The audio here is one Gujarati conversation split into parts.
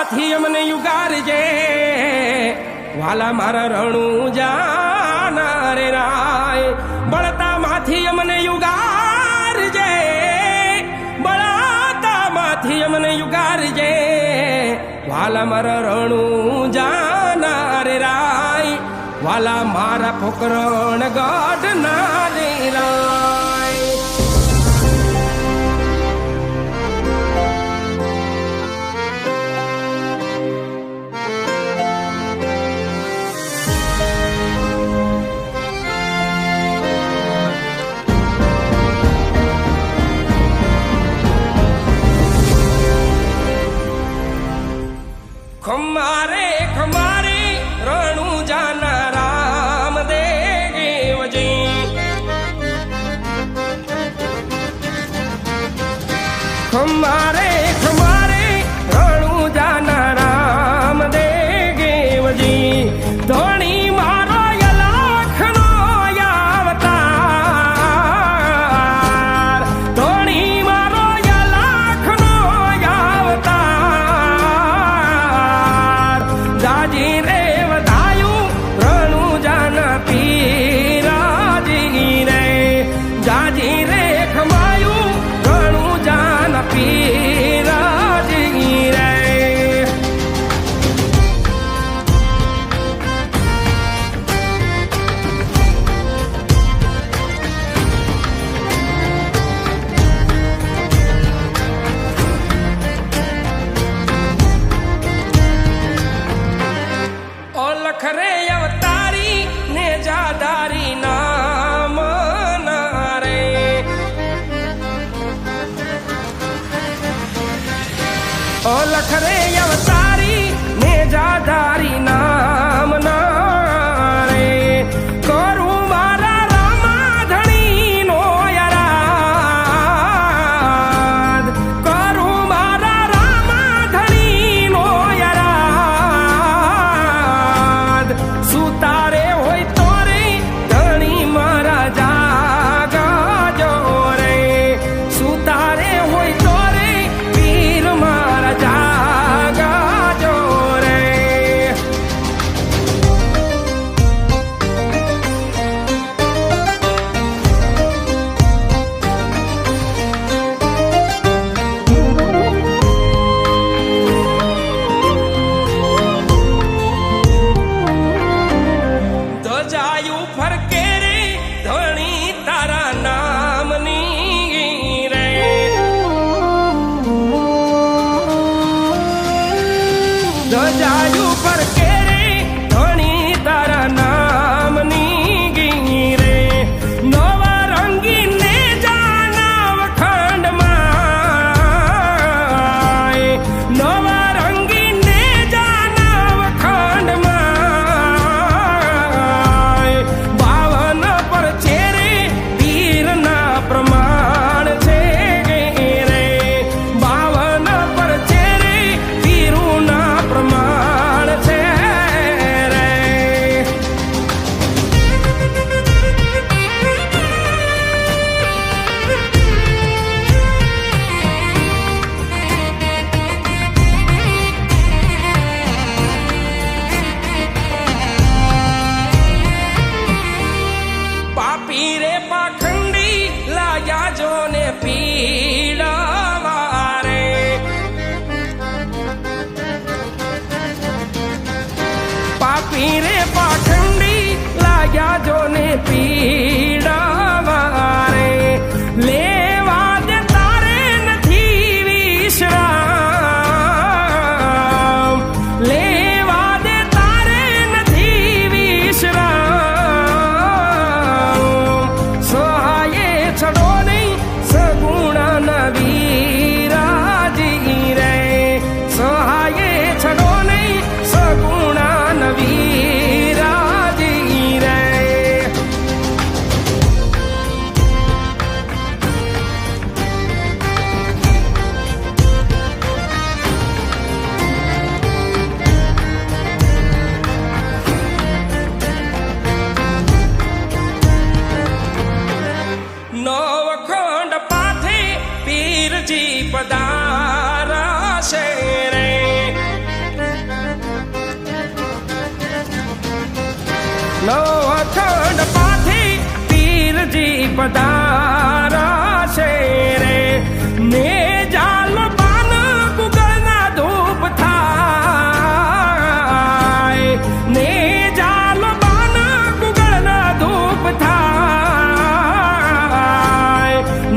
માથી અમને યુગારજે વાલા મારા રણું જાના રે રાય બળતા માંથી અમને યુગારજે બળતા માંથી અમને યુગારજે વાલા મારા રણું જાના રે રાય વાલા મારા પોકરણ ગઢ ના રે રાય खमारे खमारे रणु जाना राम देव जी खमारे खमारे रणु जाना राम देव जी धोनी मारो यलाख नो यावतार धोनी मारो यलाख नो यावतार जाजी रे वधायु रणु जाना पीराजी रे जाजी रे खमायु रणु जाना पीराजी रे ओ लखरे अवतारी ने जादारी नाम नारे ओ लखरे अवतारी ने जादारी नाम नारे करू मारा रामा धणी नो यराद करू मारा रामा धणी नो यराद सुतारे होय तो रे धणी मारा जागा जो रे सुतारे होय तो रे वीर मारा जागा અખંડ પાથી પીરજી પધારા છે રે ને જાલ પાન ગુગળના ધૂપ થાય ને જાલ પાન ગુગળના ધૂપ થાય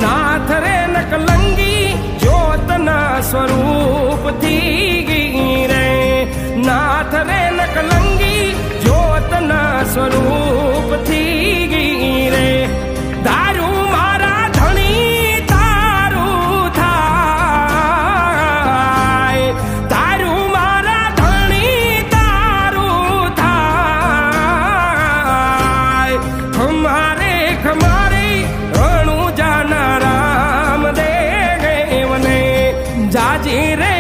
નાથ રે નકલંગી જ્યોતના સ્વરૂપથી રે નાથ રે નકલંગી જ્યોતના સ્વરૂપથી રે દારૂ મારા ધણી તારું થાય દારૂ મારા ધણી તારું થાય ખમારે ખમારે રણુ જાના રામ દેવને જાજી રે